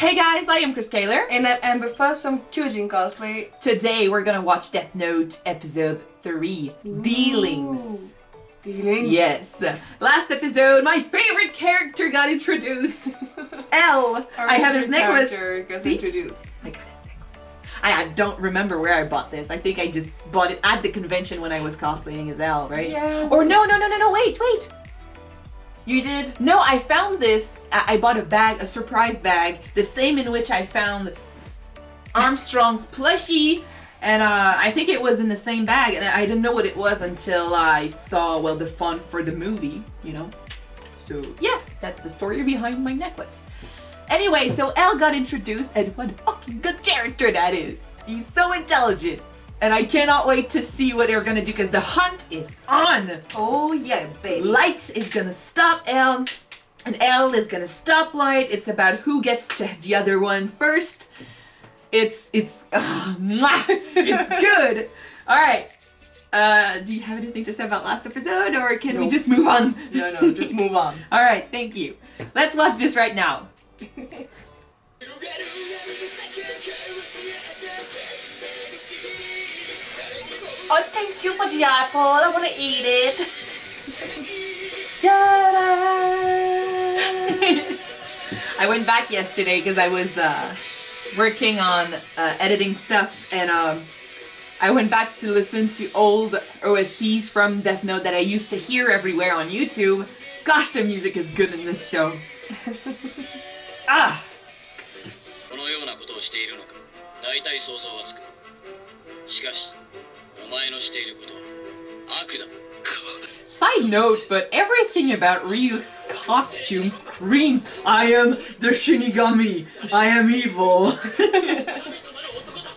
Hey guys, I am Chris Kaler. And I'm Amber Fuss from Kyujin Cosplay. Today we're gonna watch Death Note episode 3, Dealings. Dealings? Yes. Last episode, my favorite character got introduced. L. I have his necklace. Got introduced. I got his necklace. I don't remember where I bought this. I think I just bought it at the convention when I was cosplaying as L, right? Yeah. Or no, wait. You did? No, I found this. I bought a bag, a surprise bag, the same in which I found Armstrong's plushie, and I think it was in the same bag, and I didn't know what it was until I saw, well, the font for the movie, you know? So, yeah, that's the story behind my necklace. Anyway, so L got introduced, and what a fucking good character that is. He's so intelligent. And I cannot wait to see what they're gonna do because the hunt is on. Oh yeah, baby. Light is gonna stop L, and L is gonna stop Light. It's about who gets to the other one first. It's good. All right. Do you have anything to say about last episode, or can we just move on? No, just move on. All right, thank you. Let's watch this right now. Oh, thank you for the apple. I want to eat it. I went back yesterday because I was working on editing stuff, and I went back to listen to old OSTs from Death Note that I used to hear everywhere on YouTube. Gosh, the music is good in this show. Ah! Side note, but everything about Ryuk's costume screams, I am the Shinagami, I am evil.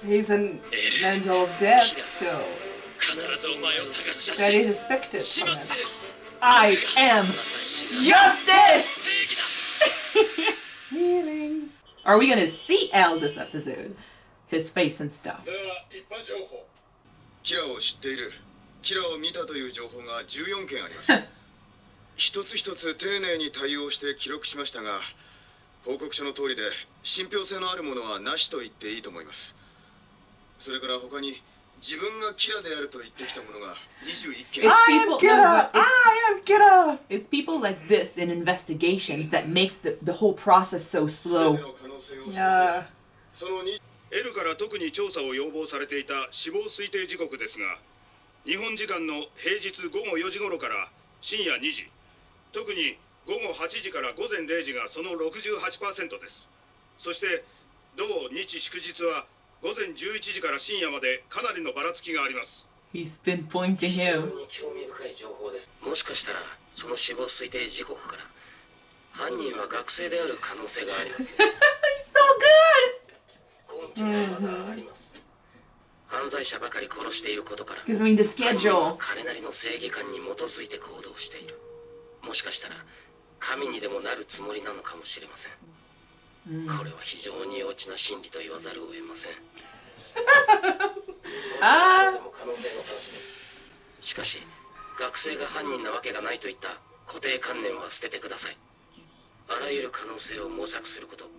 He's an angel of death, so that is expected from him. I am justice! Feelings. Are we gonna see L this episode? His face and stuff. キラを知っている。キラを見たという情報が14件あります。一つ一つ丁寧に対応して記録しましたが、報告書の通りで信憑性のあるものはなしと言っていいと思います。それから他に自分がキラであると言ってきたものが21件。I am Kira! It's people like this in investigations that makes the whole process so slow. Yeah. その L から特に調査を要望されていた死亡推定時刻ですが、日本時間の平日午後4時頃から深夜2時、特に午後8時から午前0時がその 68% です。そして同日祝日は午前11時から深夜までかなりのばらつきがあります。He's pinpointing him. 興味深い情報です。もしかしたらその死亡推定時刻から犯人は学生である可能性があります。He's so good! 根拠がまだあります。犯罪者ばかり殺していることから、 Because I mean the schedule. 彼なりの正義感に基づいて行動している。もしかしたら神にでもなるつもりなのかもしれません。これは非常に幼稚な心理と言わざるを得ません。でも可能性の話です。しかし学生が犯人なわけがないといった固定観念は捨ててください。あらゆる可能性を模索すること、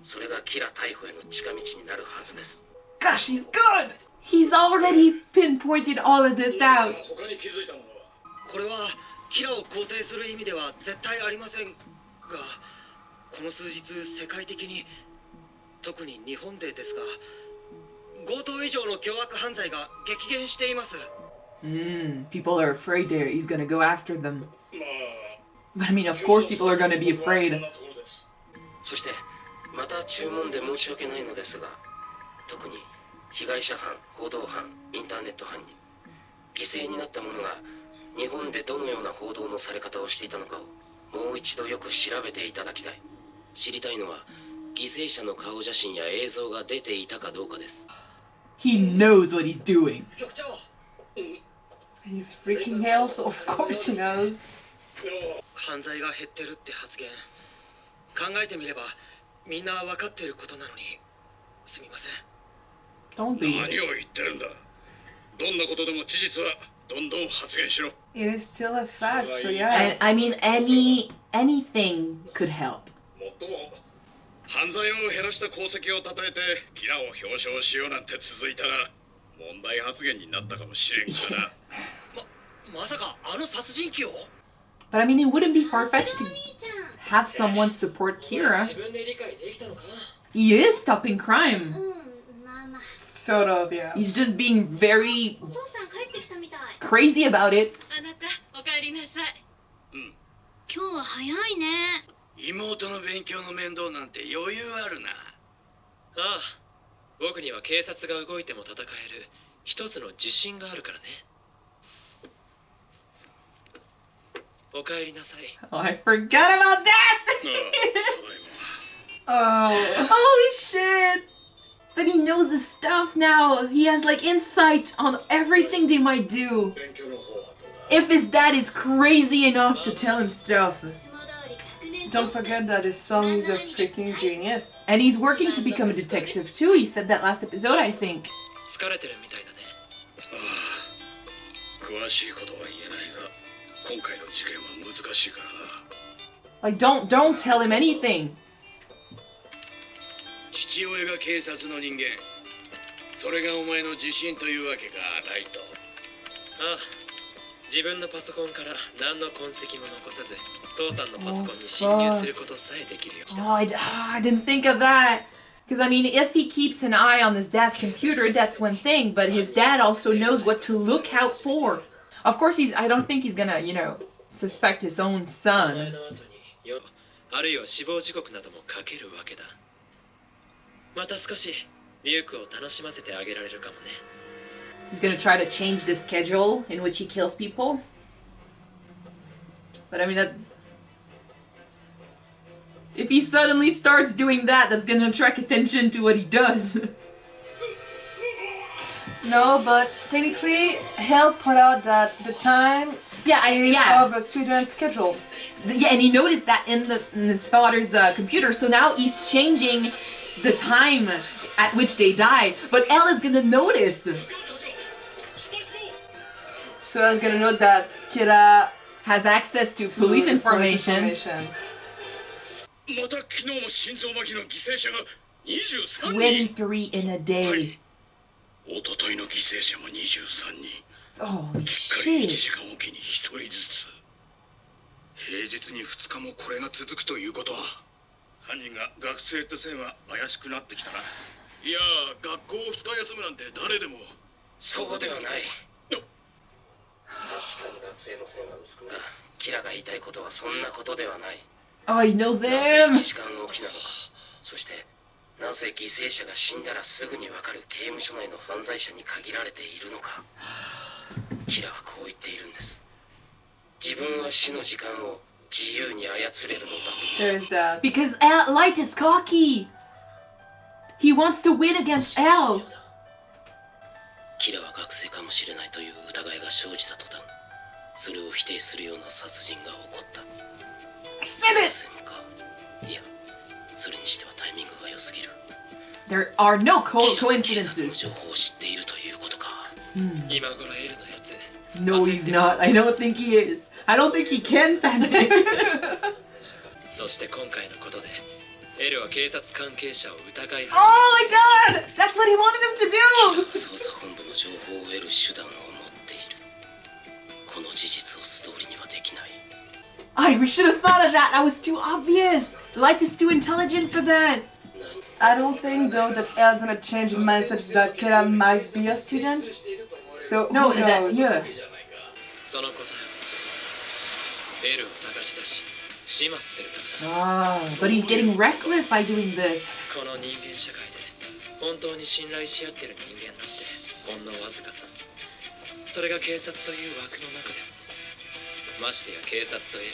それがキラ逮捕への近道になるはずです。 Gosh, he's good! He's already pinpointed all of this out. これはキラを肯定する意味では絶対ありませんが、この数日世界的に、特に日本でですが、強盗以上の凶悪犯罪が激減しています。People are afraid there. He's gonna go after them. But I mean, of course people are gonna be afraid. そしてまた注文で申し訳ないのですが、特に被害者犯、報道犯、インターネット犯人、犠牲になった者が日本でどのような報道のされ方をしていたのかをもう一度よく調べていただきたい。知りたいのは犠牲者の顔写真や映像が出ていたかどうかです。 He knows what he's doing. 局長、 He's freaking hell, so of course he knows. 犯罪が減ってるって発言、考えてみればみんな分かってることなのに、すみません。 Don't be. 何を言ってるんだ。どんなことでも事実はどんどん発言しろ。 It is still a fact, so yeah. And I mean, anything could help. もっとも犯罪を減らした功績を称えてキラを表彰しようなんて続いたら問題発言になったかもしれんからな。まさかあの殺人鬼を？ But I mean, it wouldn't be far-fetched to have someone support Kira. He is stopping crime. Sort of, yeah. He's just being very crazy about it. あなた、お帰りなさい。今日は早いね。妹の勉強の面倒なんて余裕あるな。ああ、僕には警察が動いても戦える一つの自信があるからね。お帰りなさい。 Oh, I forgot about that! ああ、ただいま。 Oh. Holy shit! But he knows his stuff now. He has like insight on everything they might do. 勉強の方はどうだ？ If his dad is crazy enough to tell him stuff. Don't forget that his son is a freaking genius. And he's working to become a detective too. He said that last episode, I think. 疲れてるみたいだね。ああ、詳しいことは言えないが、今回の事件は難しいからな。Like, don't tell him anything. 父親が警察の人間。それがお前の自信というわけか、ライト。ああ、自分のパソコンから何の痕跡も残さず、父さんのパソコンに侵入することさえできるよ。Oh, I didn't think of that. Because, I mean, if he keeps an eye on his dad's computer, that's one thing. But his dad also knows what to look out for. Of course, I don't think he's gonna, suspect his own 前 son. の後によ、あるいは死亡時刻なども書けるわけだ。また少しリュウクを楽しませてあげられるかもね。He's gonna try to change the schedule in which he kills people. But, I mean, if he suddenly starts doing that, that's gonna attract attention to what he does. No, but technically, Hell put out that the time Yeah. of a student schedule. Yeah, and he noticed that in his father's computer, so now he's changing the time at which they died. But Elle is gonna notice. So I was gonna note that Kira Has access to police information. また昨日も心臓麻痺の犠牲者が23人。 23 in a day. 一昨日の犠牲者も23人。 Holy しっかり1 shit. 時間おきに1人ずつ。平日に2日もこれが続くということは、犯人が学生って線は怪しくなってきたな。いやー、学校を2日休むなんて誰でも。そうではない。よっ、確かに学生の線は薄くな。キラが言いたいことはそんなことではない。 Oh, he knows なぜ him. 1時間おきなのか。そしてなぜ犠牲者が死んだらすぐにわかる刑務所内の犯罪者に限られているのか。キラはこう言っているんです。自分は死の時間を自由に操れるのだと。 there's that. Because Light is cocky. He wants to win against Elle. キラは学生かもしれないという疑いが生じた途端、それを否定するような殺人が起こった。 I said 偶 it. 然か。いや、それにしてはタイミングが良すぎる。 There are no キラは警察の coincidences. 情報を知っているということか。今頃エルのやつ。 No, he's not. I don't think he is. I don't think he can panic. そして今回のことで、エルは警察関係者を疑い Oh 始 my god! That's what he wanted him to め、 do! 捜査本部の情報を得る手段を持っている。この事実を素通りにはできない。 We should have thought of that. That was too obvious. Light is too intelligent for that. I don't think though that Elle's gonna change the mindset that Kira might be a student. So No, who that, knows? yeah. その答えはエルを探し出し始末するためだ。 Oh, but he's getting reckless by doing this. この人間社会で本当に信頼し合ってる人間なんてほんのわずかさ。それが警察という枠の中でも、ましてや警察とエル、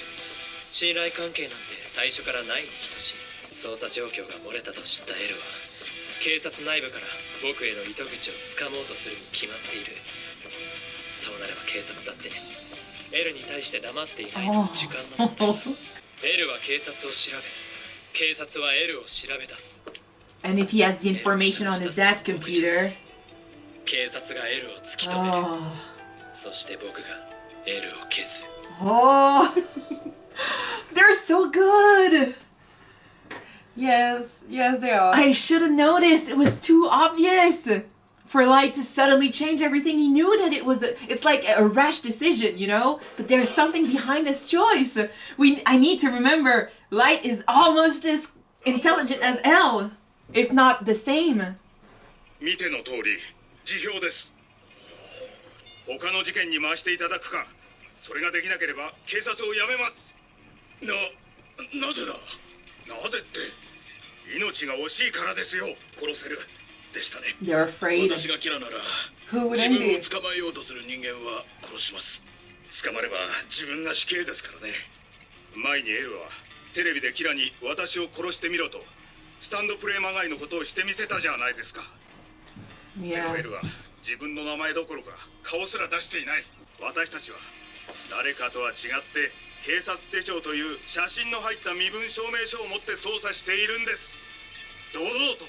信頼関係なんて最初からないに等しい。捜査状況が漏れたと知ったエルは警察内部から僕への糸口をつかもうとするに決まっている。そうなれば警察だってエルに対して黙っていないのも時間の問題だ。エルは警察を調べ、警察はエルを調べ出す。 And if he has the information on his dad's computer. 警察がエルを突き止める。 Oh. そして僕がエルを消す。 Oh. They're so good. Yes, yes, they are. I should have noticed. It was too obvious for Light to suddenly change everything. He knew that it's like a rash decision, you know? But there's something behind his choice. I need to remember, Light is almost as intelligent as L, if not the same. 見ての通り、辞表です。他の事件に回していただくか、それができなければ警察を辞めます。なぜだ。なぜって、命が惜しいからですよ。殺せる。でしたね。They're afraid. 私がキラなら、Who would 自 envy? 分を捕まえようとする人間は殺します。捕まれば自分が死刑ですからね。前にエルはテレビでキラに私を殺してみろとスタンドプレーまがいのことをしてみせたじゃないですか。でもエルは自分の名前どころか顔すら出していない。私たちは誰かとは違って警察手帳という写真の入った身分証明書を持って捜査しているんです。堂々と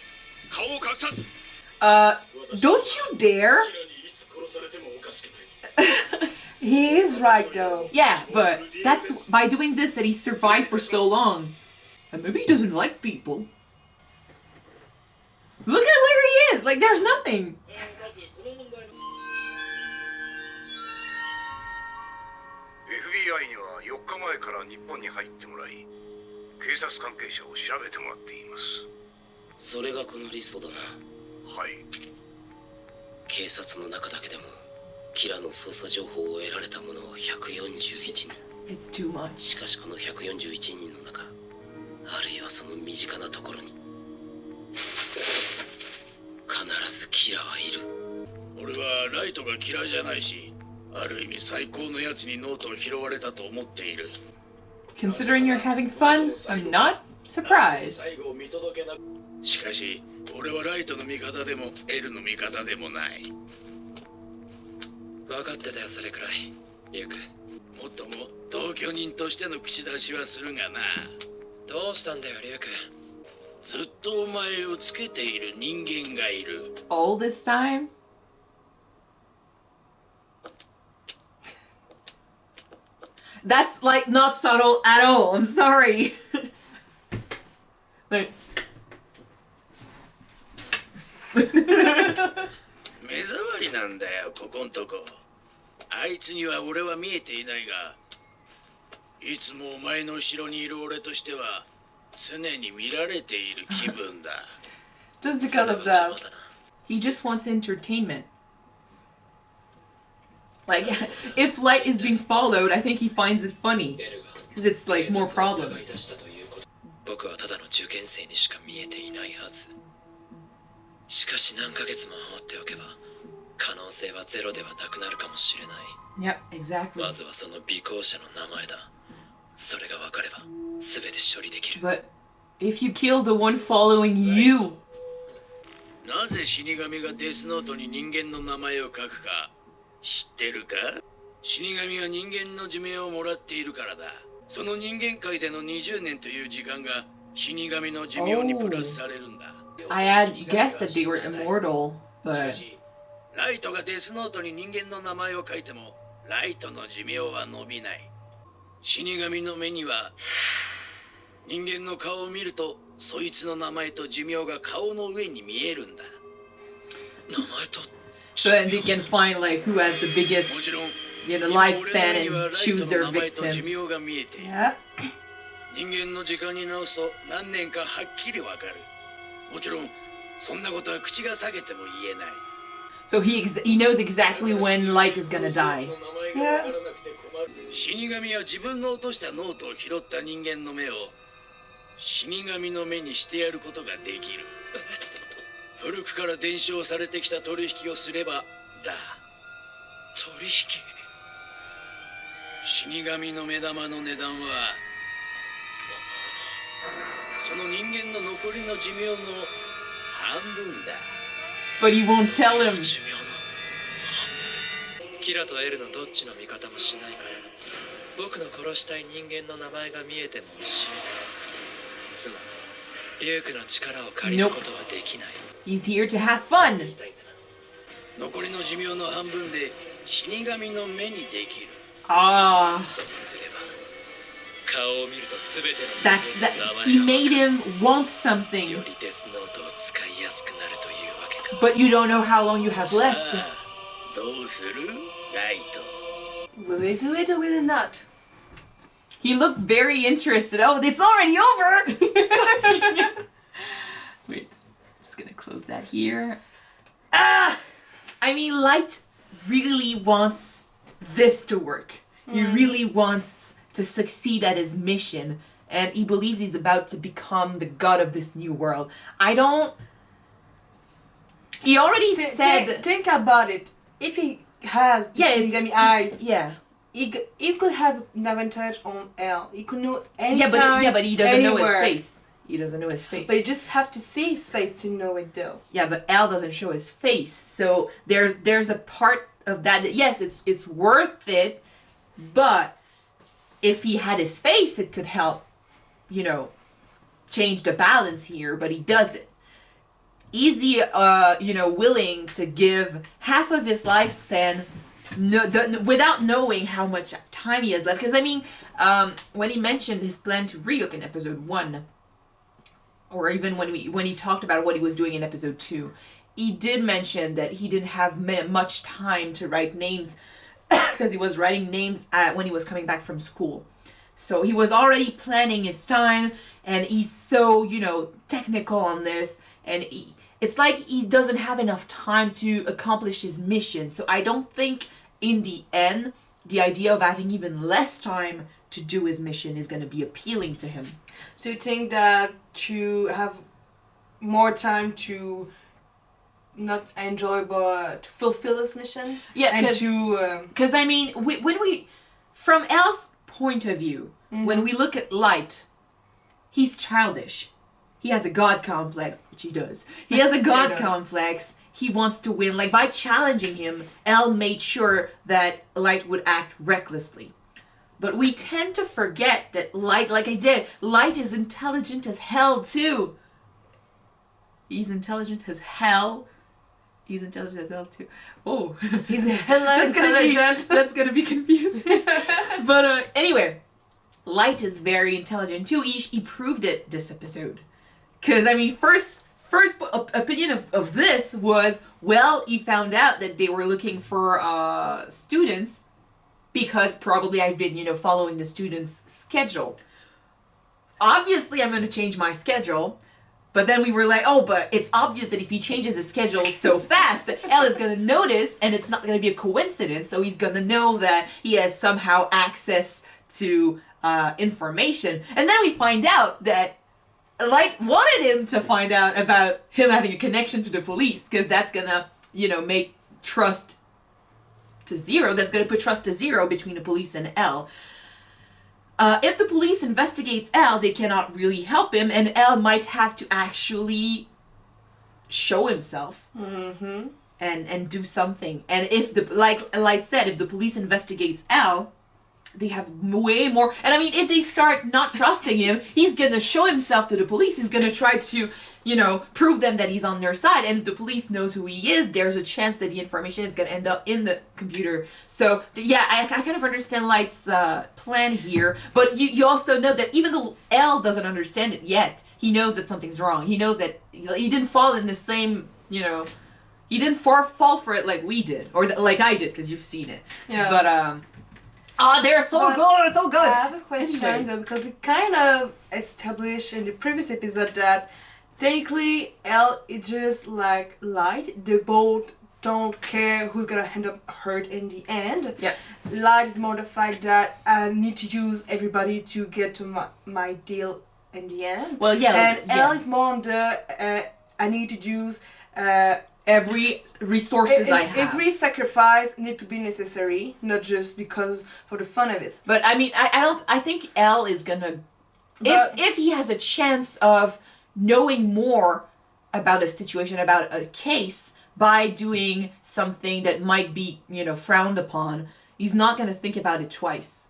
顔を隠さず。Don't you dare? He is right though. Yeah, but that's by doing this that he survived for so long. And maybe he doesn't like people. Look at where he is! Like, there's nothing! FBI には4日前から日本に入ってもらい、警察関係者を調べてもらっています。それがこのリストだな。はい。警察の中だけでもキラの捜査情報を得られた者は141人。 It's too much. しかしこの141人の中、あるいはその身近なところに必ずキラはいる。俺はライトが嫌いじゃないし、ある意味最高のやつにノートを拾われたと思っている。 Considering you're having fun, I'm not surprised. 最後を見届けな。しかし俺はライトの味方でもエルの味方でもない。分かってたよ、それくらい。リュウク。もっとも同居人としての口出しはするがな。どうしたんだよ、リュウク。ずっとお前をつけている人間がいる。All this time? That's like not subtle at all. I'm sorry. Like, 目障りなんだよ、ここんとこ。あいつには俺は見えていないが、いつもお前の後ろにいる俺としては常に見られている気分だ。Just because of that. he just wants entertainment. Like, if Light is being followed, I think he finds it funny. Because it's like more problems. 僕はただの受験生にしか見えていないはず。しかし何ヶ月も放っておけば可能性はゼロではなくなるかもしれない。 Yep, exactly. まずはその尾行者の名前だ。それが分かれば全て処理できる。 But if you kill the one following you... なぜ死神がデスノートに人間の名前を書くか知ってるか？死神は人間の寿命をもらっているからだ。その人間界での20年という時間が死神の寿命にプラスされるんだ。I had guessed that they were immortal, しか but... しライトがデスノートに人間の名前を書いてもライトの寿命は伸びない。死神の目には人間の顔を見るとそいつの名前と寿命が顔の上に見えるんだ。名前と So then they can find like who has the biggest, もちろん lifespan and choose their 今俺の目にはライトの寿 victims. 命が見えている。 Yeah. 人間の時間に直すと何年かはっきりわかる。もちろんそんなことは口が裂けても言えない。 So he knows exactly when Light is gonna die. Yeah. 死神は自分の落としたノートを拾った人間の目を死神の目にしてやることができる。古くから伝承されてきた取引をすればだ。取引。死神の目玉の値段はその人間の残りの寿命の半分だ。 But he won't tell him. 寿命のキラとエルのどっちの味方もしないから僕の殺したい人間の名前が見えてもしつまりリュウクの力を借りることはできない。 He's here to have fun. 残りの寿命の半分で死神の目にできる。Ah. そうすれば顔を見ると全ての That's that. He made him want something, よりデスノートを使いやすくなるというわけか。 but you don't know how long you have さ left. あどうするライト。 Will they do it or will they not? He looked very interested. Oh, it's already over! Wait, just gonna close that here. Ah! I mean, Light really wants this to work. He really wants to succeed at his mission. And he believes he's about to become the god of this new world. I don't... He already said... Think about it. If he has the Shinigami eyes, Yeah. he could have an advantage on L. He could know anytime, Yeah, but he doesn't know his anywhere. face. He doesn't know his face. But you just have to see his face to know it though. Yeah, but Al doesn't show his face, so there's a part of that yes, it's worth it, but if he had his face, it could help, you know, change the balance here. But he doesn't. Easy, you know, willing to give half of his lifespan, without knowing how much time he has left. Because I mean, when he mentioned his plan to Ryuk in episode 1. Or even when he talked about what he was doing in episode 2, he did mention that he didn't have much time to write names because he was writing names when he was coming back from school. So he was already planning his time, and he's so, you know, technical on this, and it's like he doesn't have enough time to accomplish his mission. So I don't think in the end, the idea of having even less time to do his mission is going to be appealing to him. So you think that to have more time to not enjoy but to fulfill his mission? Yeah, and to because I mean, when we, from Al's point of view, when we look at Light, he's childish. He has a god complex, which he does. He has a god complex. He wants to win. Like, by challenging him, Al made sure that Light would act recklessly. But we tend to forget that Light, like I did, Light is intelligent as hell too. He's intelligent as hell. He's intelligent as hell too. Oh, he's hella intelligent. That's gonna be confusing. But anyway, Light is very intelligent too. He proved it this episode. Cause I mean, first opinion of this was, well, he found out that they were looking for students. Because probably I've been, you know, following the students' schedule. Obviously, I'm going to change my schedule. But then we were like, oh, but it's obvious that if he changes his schedule so fast, that Elle is going to notice, and it's not going to be a coincidence. So he's going to know that he has somehow access to information. And then we find out that Light wanted him to find out about him having a connection to the police. Because that's going to, you know, make trust to zero. That's going to put trust to zero between the police and L. If the police investigates L, they cannot really help him, and L might have to actually show himself and do something. And if the like said, if the police investigates L, they have way more. And I mean, if they start not trusting him, he's gonna show himself to the police. He's gonna try to, you know, prove them that he's on their side. And if the police knows who he is, there's a chance that the information is gonna end up in the computer. So yeah, I kind of understand Light's plan here. But you also know that even though L doesn't understand it yet, he knows that something's wrong. He knows that he didn't fall in the same, you know, he didn't fall for it like we did, or like I did, because you've seen it. Yeah. But they're so good, so good. I have a question though, because it kind of established in the previous episode that technically L is just like Light. They both don't care who's gonna end up hurt in the end. Yeah. Light is more the fact that I need to use everybody to get to my deal in the end. Well, yeah. And L is more on the I need to use every resources I have. Every sacrifice need to be necessary, not just because for the fun of it. But I mean, I think L is gonna, if he has a chance of knowing more about a situation, about a case, by doing something that might be, you know, frowned upon, he's not gonna think about it twice.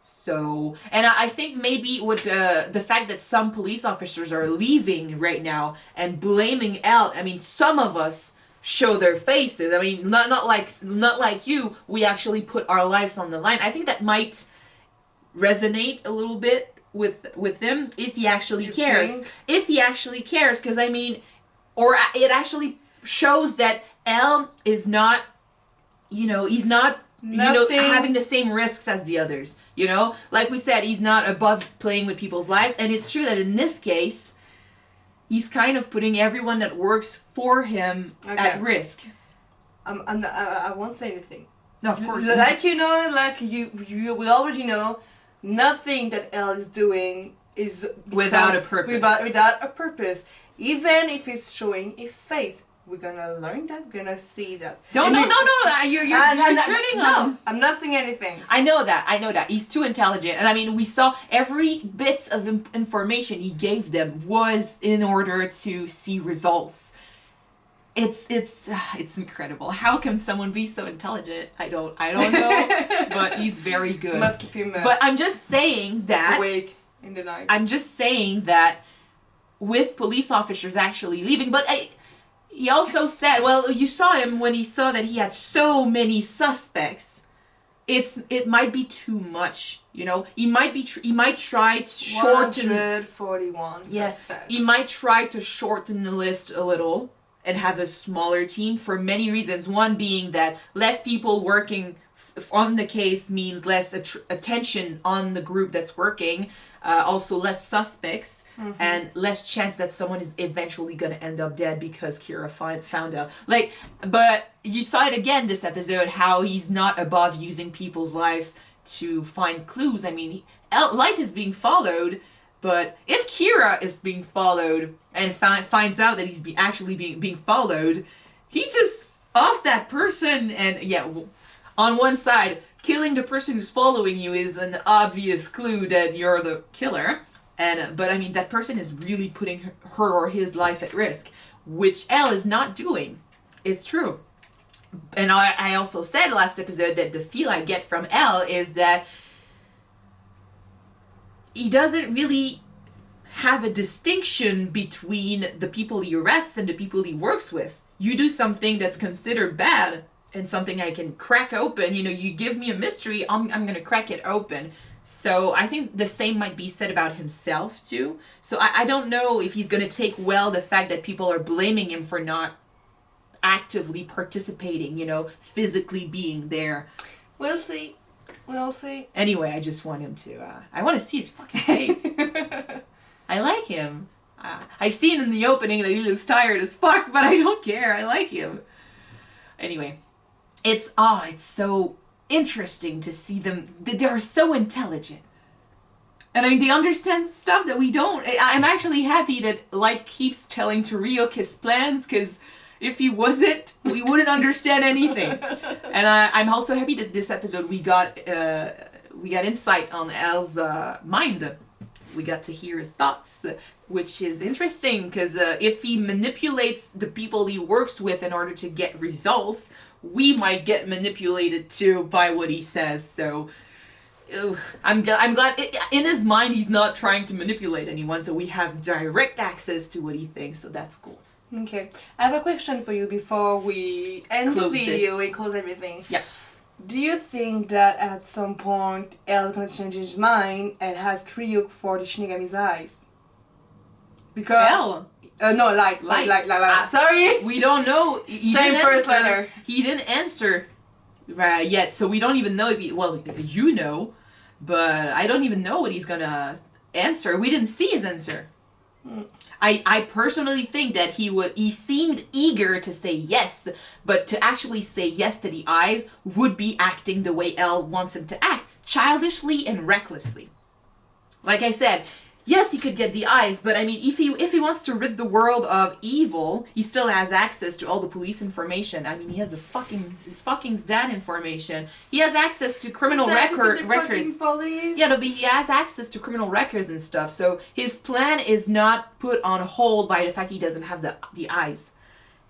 So, and I think maybe with the fact that some police officers are leaving right now and blaming L, I mean, some of us show their faces. I mean, not like you, we actually put our lives on the line. I think that might resonate a little bit with him if he actually cares. think? If he actually cares, because I mean, or it actually shows that L is not, he's not, Nothing. having the same risks as the others. Like we said, he's not above playing with people's lives, and it's true that in this case, he's kind of putting everyone that works for him at risk. I won't say anything. No, of course. Like we already know, nothing that Elle is doing is Without a purpose. Without a purpose. Even if it's showing his face, we're gonna learn that. We're gonna see that. No. You're treading on. I'm not saying anything. I know that. He's too intelligent. And I mean, we saw every bit of information he gave them was in order to see results. It's incredible. How can someone be so intelligent? I don't know. But he's very good. Must keep him But I'm just saying that awake in the night. I'm just saying that with police officers actually leaving, but he also said, well, you saw him when he saw that he had so many suspects. It might be too much, He might try to shorten 141 suspects. He might try to shorten the list a little and have a smaller team for many reasons. One being that less people working on the case means less attention on the group that's working. Also less suspects and less chance that someone is eventually going to end up dead because Kira found out. But you saw it again this episode, how he's not above using people's lives to find clues. I mean, Light is being followed, but if Kira is being followed and finds out that he's actually being followed, he just off that person. And on one side, killing the person who's following you is an obvious clue that you're the killer. But I mean, that person is really putting her or his life at risk, which L is not doing. It's true. And I also said last episode that the feel I get from L is that he doesn't really have a distinction between the people he arrests and the people he works with. You do something that's considered bad and something I can crack open, you give me a mystery, I'm going to crack it open. So I think the same might be said about himself too. So I don't know if he's going to take well the fact that people are blaming him for not actively participating, physically being there. We'll see. Anyway, I just want him to, I want to see his fucking face. I like him. I've seen in the opening that he looks tired as fuck, but I don't care. I like him. Anyway, it's so interesting to see them. They are so intelligent. And I mean, they understand stuff that we don't. I'm actually happy that Light keeps telling to Ryuk his plans, because if he wasn't, we wouldn't understand anything. And I'm also happy that this episode we got insight on Al's mind. We got to hear his thoughts, which is interesting, because if he manipulates the people he works with in order to get results, we might get manipulated too by what he says. So I'm glad in his mind he's not trying to manipulate anyone, so we have direct access to what he thinks, so that's cool. Okay, I have a question for you before we end the video and close everything. Yeah. Do you think that at some point L gonna change his mind and ask Ryuk for the Shinigami's eyes? Because L? No, Light. Sorry. We don't know. Same first letter. He didn't answer yet, so we don't even know if he. Well, but I don't even know what he's gonna answer. We didn't see his answer. I personally think that he seemed eager to say yes, but to actually say yes to the eyes would be acting the way L wants him to act, childishly and recklessly. Like I said, yes, he could get the eyes, but I mean, if he wants to rid the world of evil, he still has access to all the police information. I mean, he has his fucking dad information. He has access to criminal records. Yeah, no, but he has access to criminal records and stuff. So his plan is not put on hold by the fact he doesn't have the eyes.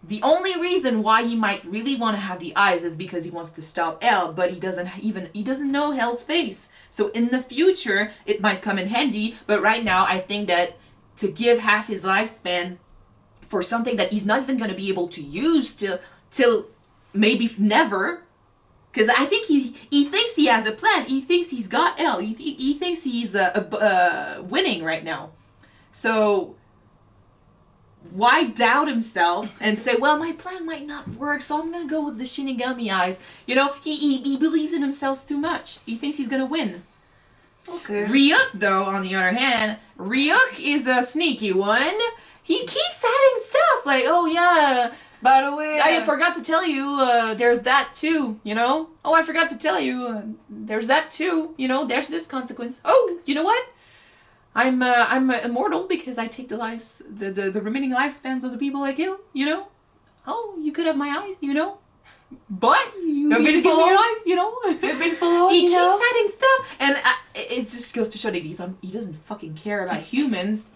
The only reason why he might really want to have the eyes is because he wants to stop L, but he doesn't know L's face. So in the future, it might come in handy, but right now I think that to give half his lifespan for something that he's not even going to be able to use till maybe never, Because I think he thinks he has a plan. He thinks he's got L. He thinks he's winning right now. So why doubt himself and say, well, my plan might not work, so I'm gonna go with the Shinigami eyes. You know, he believes in himself too much. He thinks he's gonna win. Okay. Ryuk, though, on the other hand, Ryuk is a sneaky one. He keeps adding stuff like, oh yeah, By the way, I forgot to tell you, there's that too, you know? Oh, I forgot to tell you, there's that too, you know? There's this consequence. Oh, you know what? I'm immortal because I take the remaining lifespans of the people I kill, you know? Oh, you could have my eyes, you know? But you've been full of life, you know? You've been full of, He keeps adding stuff, and it just goes to show that he doesn't fucking care about humans.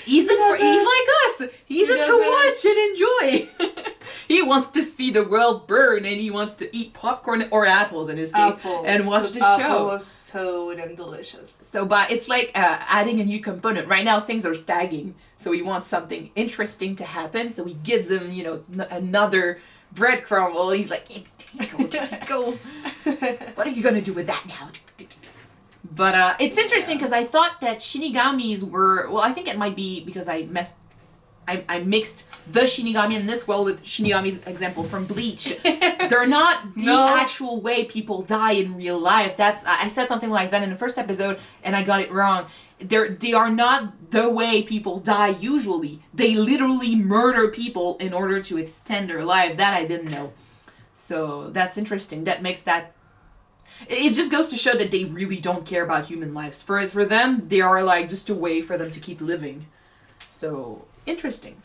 He's like us. He's into watch and enjoy. He wants to see the world burn, and he wants to eat popcorn or apples in his case, and watch the show. Apple was so damn delicious. So, but it's like adding a new component. Right now, things are stagnant, so he wants something interesting to happen. So he gives him, you know, another breadcrumb. Well, he's like, hey, go. What are you gonna do with that now? But it's interesting because I thought that Shinigamis were, well, I think it might be because I mixed the Shinigami in this world with Shinigami's example from Bleach. They're not the actual way people die in real life. I said something like that in the first episode and I got it wrong. They are not the way people die usually. They literally murder people in order to extend their life. That I didn't know. So that's interesting. That makes that. It just goes to show that they really don't care about human lives. For them, they are like just a way for them to keep living. So, interesting.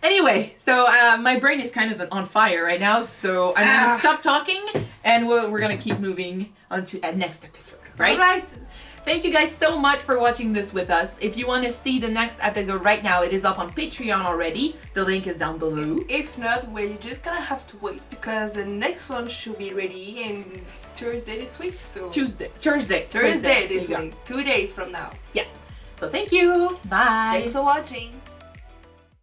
Anyway, so my brain is kind of on fire right now, so I'm going to stop talking, and we're going to keep moving on to the next episode, right? All right. Thank you guys so much for watching this with us. If you want to see the next episode right now, it is up on Patreon already. The link is down below. If not, well, you're just gonna have to wait because the next one should be ready in Thursday this week. So Thursday this week, 2 days from now. Yeah. So thank you. Bye. Thanks for watching.